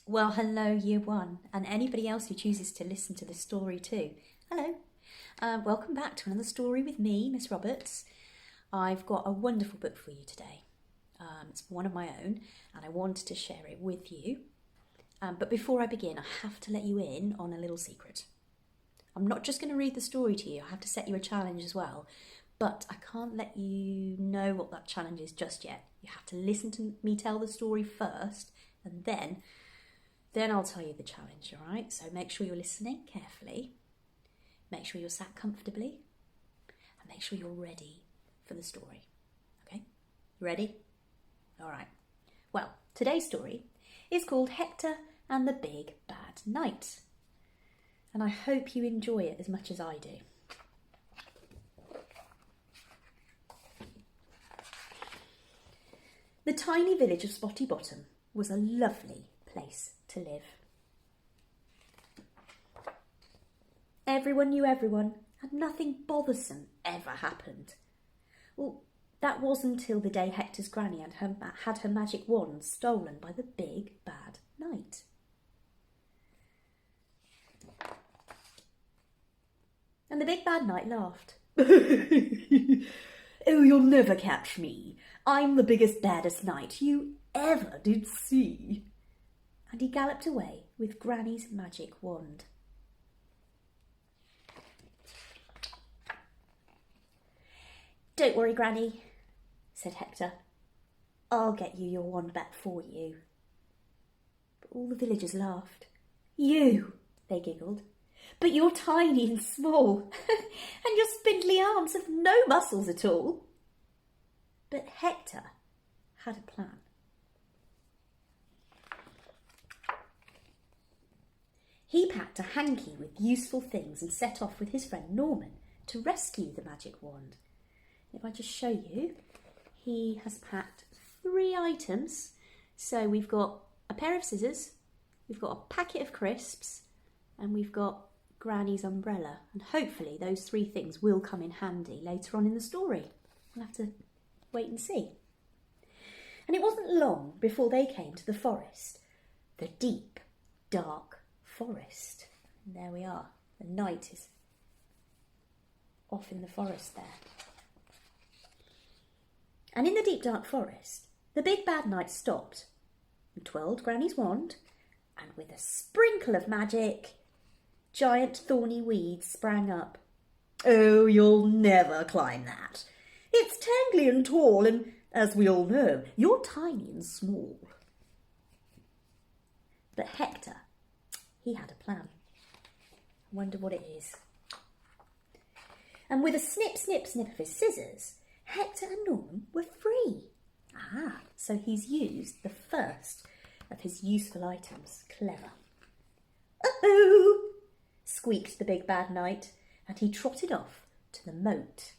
Well, hello, year one, and anybody else who chooses to listen to the story too. Hello. Welcome back to another story with me, Miss Roberts. I've got a wonderful book for you today. It's one of my own, and I wanted to share it with you. But before I begin, I have to let you in on a little secret. I'm not just going to read the story to you, I have to set you a challenge as well. But I can't let you know what that challenge is just yet. You have to listen to me tell the story first, and then I'll tell you the challenge, all right? So make sure you're listening carefully. Make sure you're sat comfortably. And make sure you're ready for the story. Okay? You ready? All right. Well, today's story is called Hector and the Big Bad Knight. And I hope you enjoy it as much as I do. The tiny village of Spotty Bottom was a lovely place to live. Everyone knew everyone, and nothing bothersome ever happened. Well, that was until the day Hector's granny had her magic wand stolen by the Big Bad Knight. And the Big Bad Knight laughed. Oh, you'll never catch me. I'm the biggest, baddest knight you ever did see. And he galloped away with Granny's magic wand. Don't worry, Granny, said Hector. I'll get you your wand back for you. But all the villagers laughed. You, they giggled. But you're tiny and small, and your spindly arms have no muscles at all. But Hector had a plan. He packed a hanky with useful things and set off with his friend Norman to rescue the magic wand. If I just show you, he has packed 3 items. So we've got a pair of scissors, we've got a packet of crisps, and we've got Granny's umbrella. And hopefully those 3 things will come in handy later on in the story. We'll have to wait and see. And it wasn't long before they came to the forest, the deep, dark forest. And there we are. The knight is off in the forest there. And in the deep, dark forest, the Big Bad Knight stopped and twirled Granny's wand, and with a sprinkle of magic, giant thorny weeds sprang up. Oh, you'll never climb that. It's tangly and tall, and as we all know, you're tiny and small. But Hector, he had a plan. I wonder what it is. And with a snip, snip, snip of his scissors, Hector and Norman were free. So he's used the first of his useful items. Clever. Uh-oh, squeaked the Big Bad Knight, and he trotted off to the moat.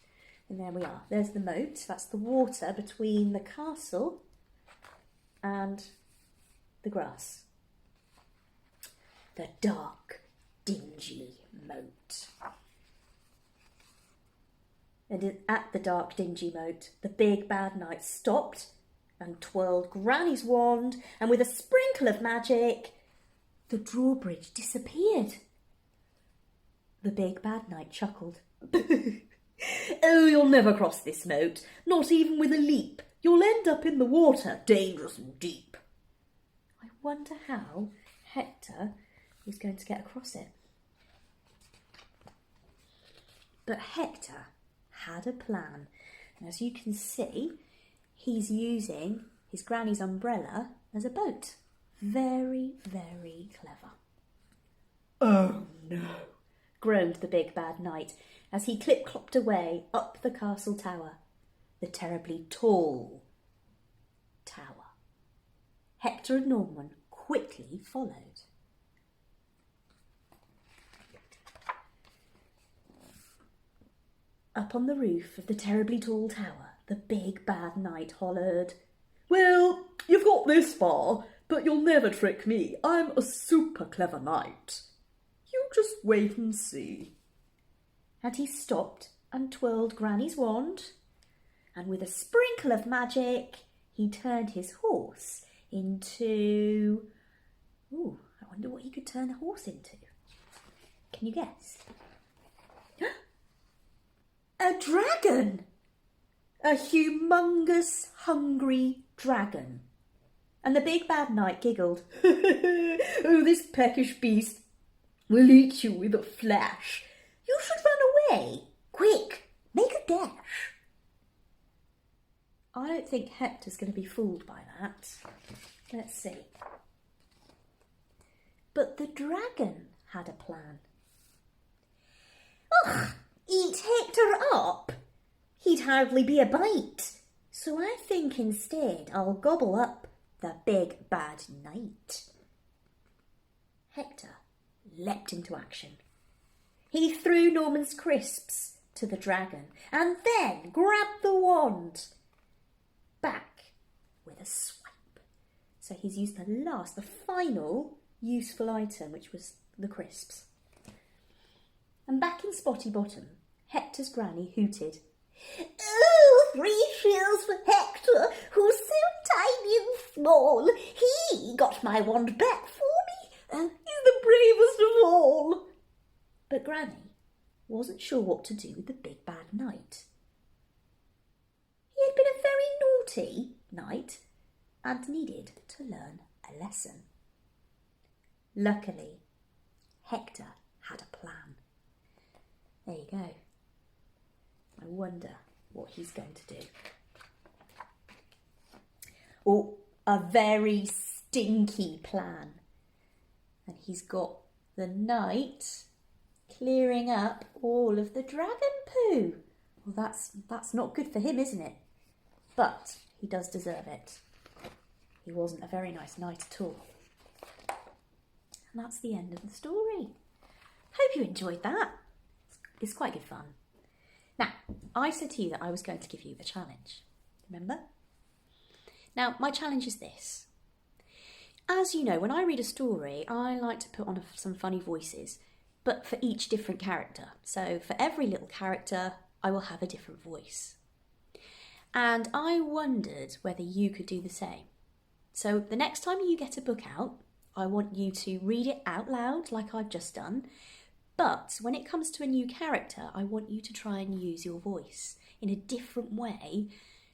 And there we are. There's the moat. That's the water between the castle and the grass. The dark, dingy moat. And at the dark, dingy moat, the Big Bad Knight stopped and twirled Granny's wand, and with a sprinkle of magic, the drawbridge disappeared. The Big Bad Knight chuckled. Oh, you'll never cross this moat, not even with a leap. You'll end up in the water, dangerous and deep. I wonder how Hector was going to get across it. But Hector had a plan. And as you can see, he's using his granny's umbrella as a boat. Very, very clever. Oh no, groaned the Big Bad Knight as he clip-clopped away up the castle tower, the terribly tall tower. Hector and Norman quickly followed. Up on the roof of the terribly tall tower, the Big Bad Knight hollered, Well, you've got this far, but you'll never trick me. I'm a super clever knight. You just wait and see. And he stopped and twirled Granny's wand, and with a sprinkle of magic, he turned his horse into turn a horse into? Can you guess? A dragon! A humongous, hungry dragon. And the big bad knight giggled. Oh, this peckish beast will eat you with a flash. You should run away. Quick, make a dash. I don't think Hector's going to be fooled by that. Let's see. But the dragon had a plan. Ugh, eat Hector up? He'd hardly be a bite. So I think instead I'll gobble up the big bad knight. Hector leapt into action. He threw Norman's crisps to the dragon and then grabbed the wand back with a swipe. So he's used the final useful item, which was the crisps. And back in Spotty Bottom, Hector's granny hooted, "Oh, 3 cheers for Hector, who's so tiny and small. He got my wand back for me. He's the bravest of all." But Granny wasn't sure what to do with the big bad knight. He had been a very naughty knight and needed to learn a lesson. Luckily, Hector had a plan. There you go. I wonder what he's going to do. Oh, a very stinky plan. And he's got the knight clearing up all of the dragon poo. Well, that's not good for him, isn't it? But he does deserve it. He wasn't a very nice knight at all. And that's the end of the story. Hope you enjoyed that. It's quite good fun. Now, I said to you that I was going to give you a challenge. Remember? Now, my challenge is this. As you know, when I read a story, I like to put on some funny voices, but for each different character. So for every little character, I will have a different voice. And I wondered whether you could do the same. So the next time you get a book out, I want you to read it out loud like I've just done. But when it comes to a new character, I want you to try and use your voice in a different way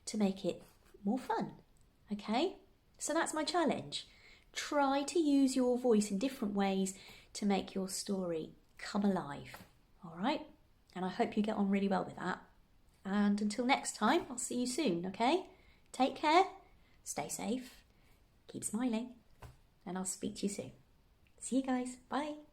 to make it more fun. Okay? So that's my challenge. Try to use your voice in different ways to make your story come alive. All right? And I hope you get on really well with that. And until next time, I'll see you soon, okay? Take care, stay safe, keep smiling, and I'll speak to you soon. See you guys. Bye.